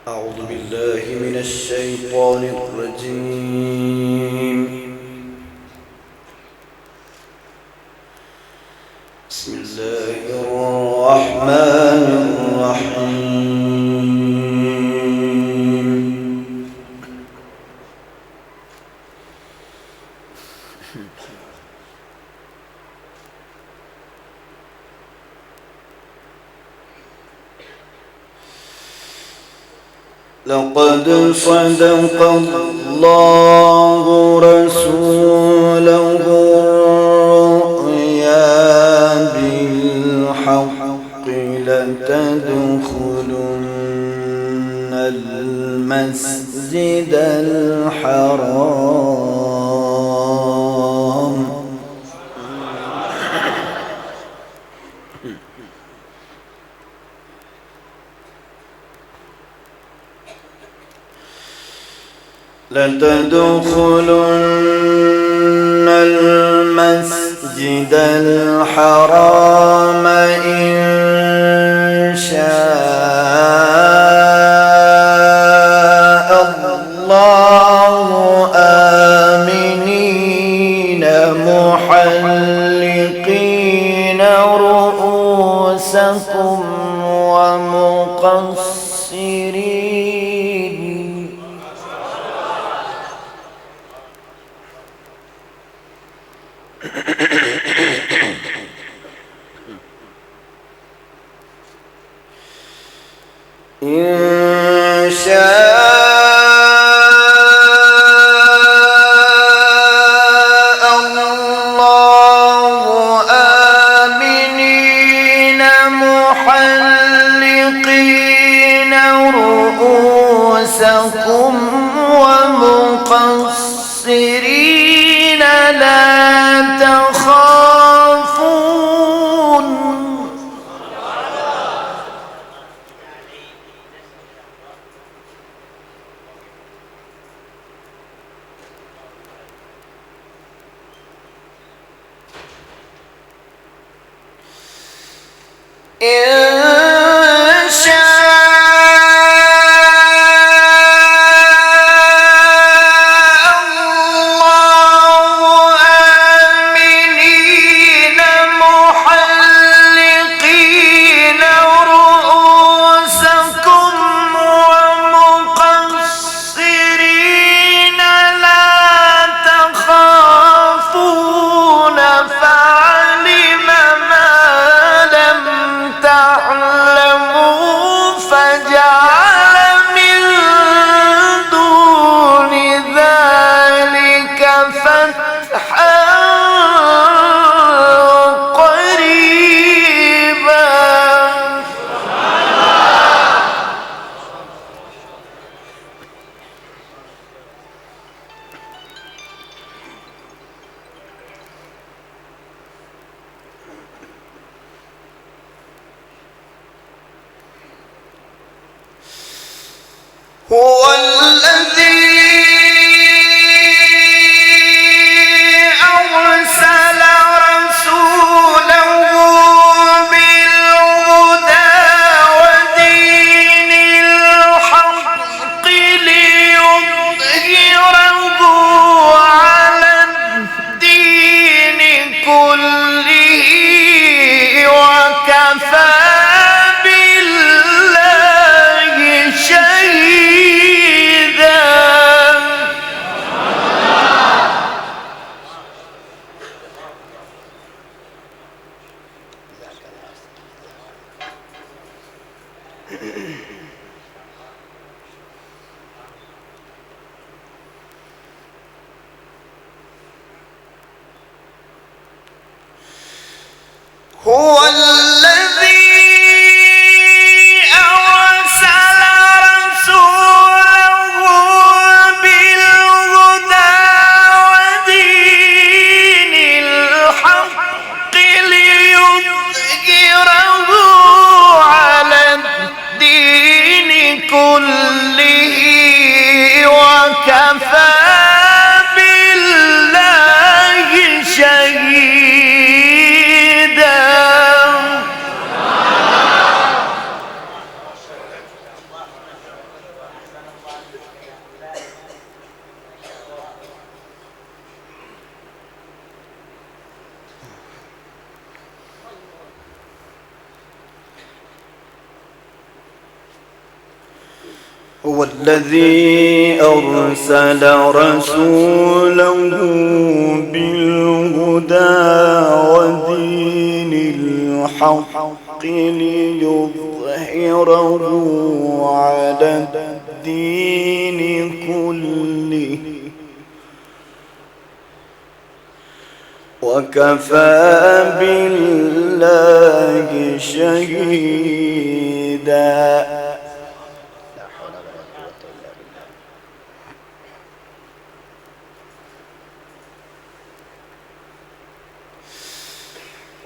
أعوذ بالله من الشيطان الرجيم. بسم الله الرحمن الرحيم. لقد صدق الله رسوله الرؤيا بالحق لتدخلن المسجد الحرام لتدخلن المسجد الحرام إن شاء الله آمنين محلقين رؤوسكم ومقصرين إن شاء الله آمنين محلقين رؤوسكم ومقصرين لا تخافون إن شاء الله آمنين محلقين رؤوسكم ومقصرين لا تخافون فعلم ما لم تعلموا فجعل من دون ذلك فتحا قريبا هو الذي أرسل رسوله بالهدى ودين الحق ليظهره على الدين كله وكفى بالله شهيدا. هو الذي أرسل رسوله بالهدى ودين الحق ليظهره على الدين كله وكفى بالله شهيدا. هو الذي أرسل رسوله بالهدى ودين الحق ليظهره على الدين كله وكفى بالله شهيدا.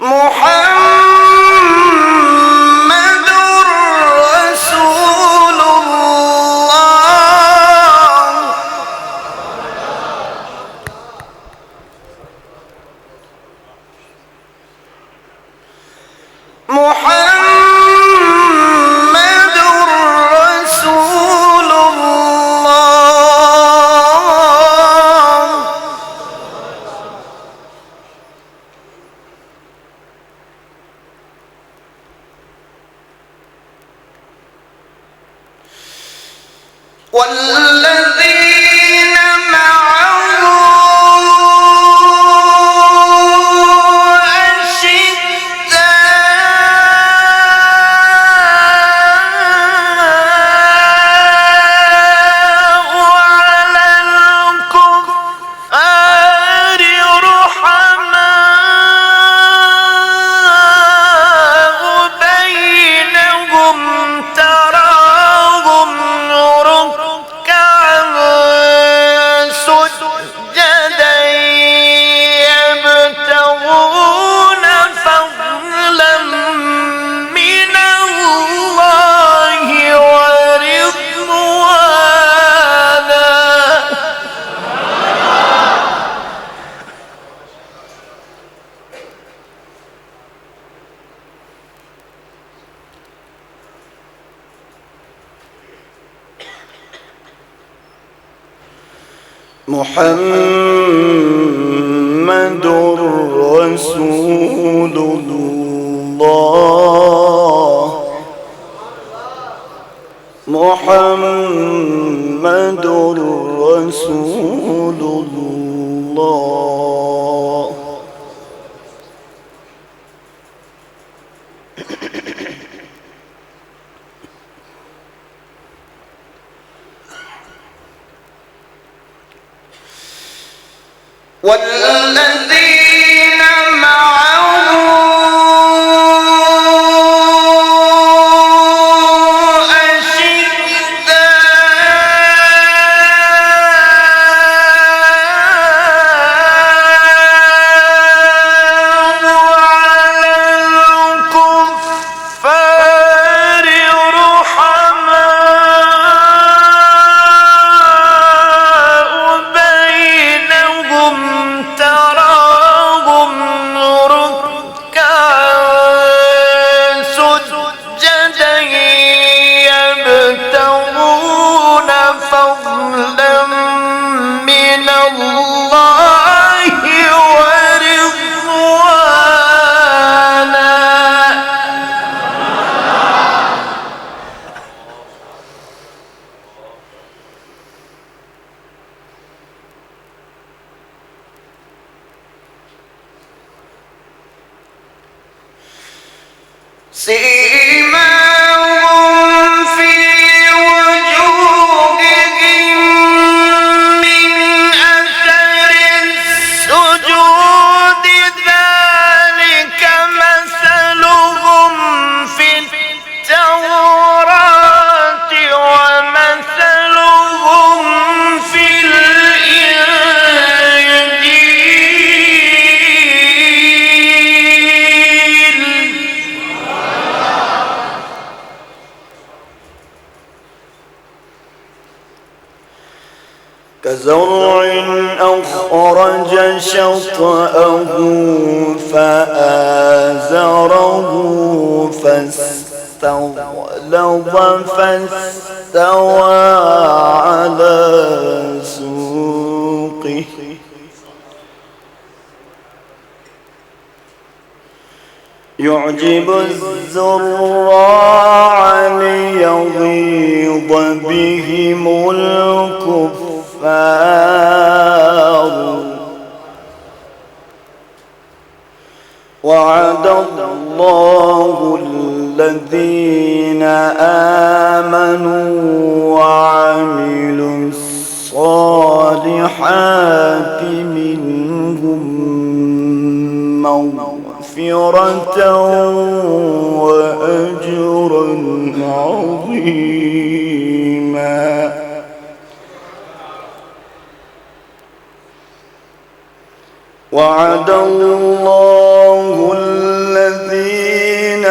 محمد رسول الله محمد رسول الله والذين معه أشداء على الكفار رحماء بينهم تراهم ركعا سجدا يبتغون فضلا من الله ورضوانا. محمد رسول الله محمد رسول الله. والذين معه أشداء على الكفار رحماء بينهم تراهم ركعا سجدا يبتغون فضلا من الله ورضوانا. سيماهم في وجوههم من أثر السجود ذلك مثلهم في التوراة ومثلهم في الإنجيل كزرع أخرج شطأه فآزره فاستغلظ فاستوى على سوقه يعجب الزراع ليغيظ بهم الكفار وعد الله الذين آمنوا وعملوا الصالحات منهم مغفرة وأجرا عظيما وعد الله الذين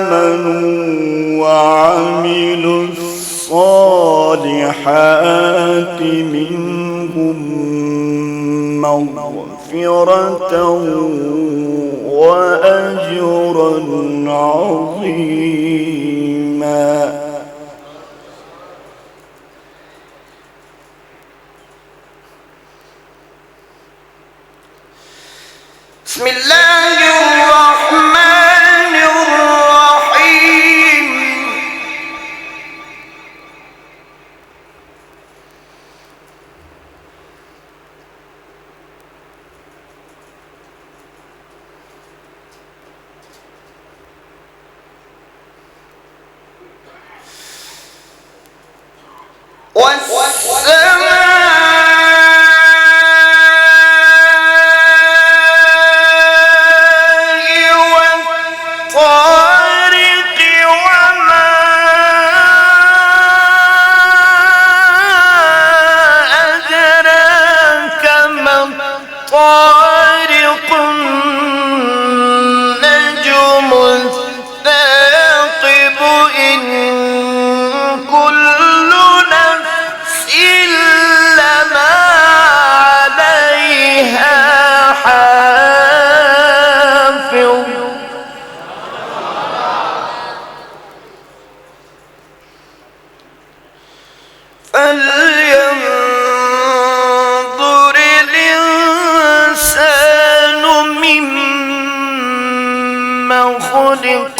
آمنوا وعملوا الصالحات منهم مغفرة وأجرا عظيما بسم الله الرحمن الرحيم طارق النجم الثاقب إن كل نفس لما عليها حافظ فلينظر الإنسان مما خلق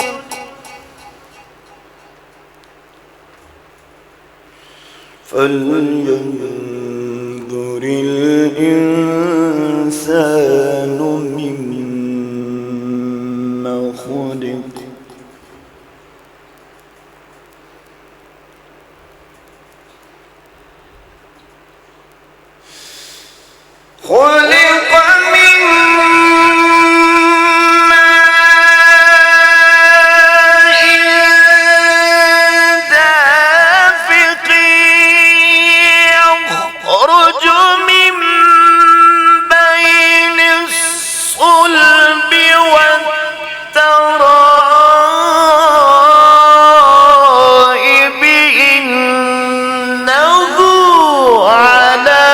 فلينظر الإنسان مما خلق خلق من ماء دافق يخرج من بين الصلب والترائب إنه على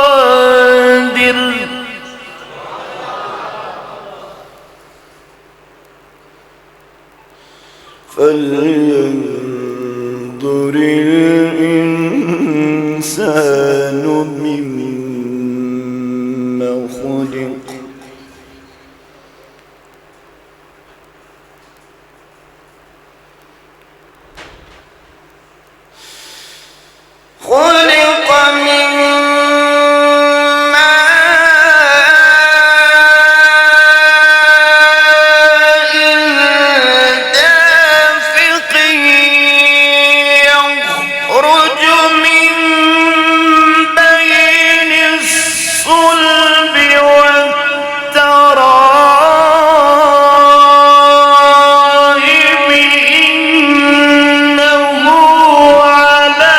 لقادر فلينظر الإنسان مما خلق خلق من ماء دافق يخرج من بين الصلب والترائب إنه على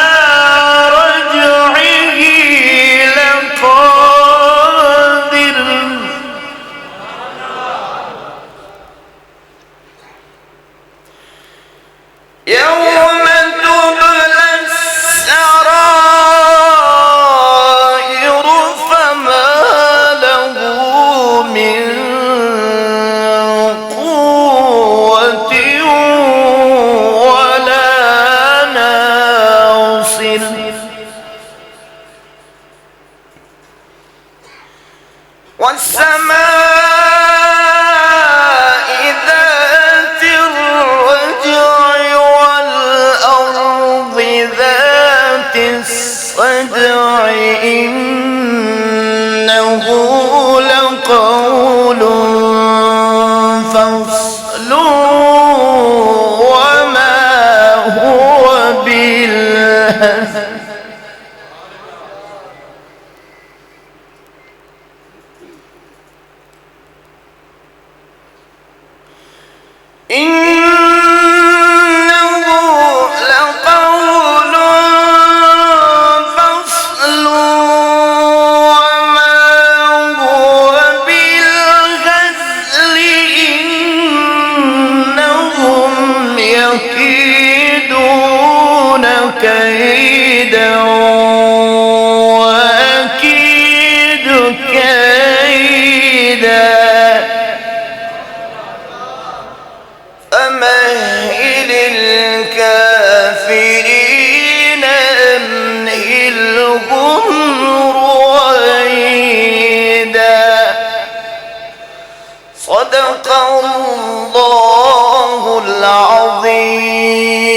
صدق الله العظيم.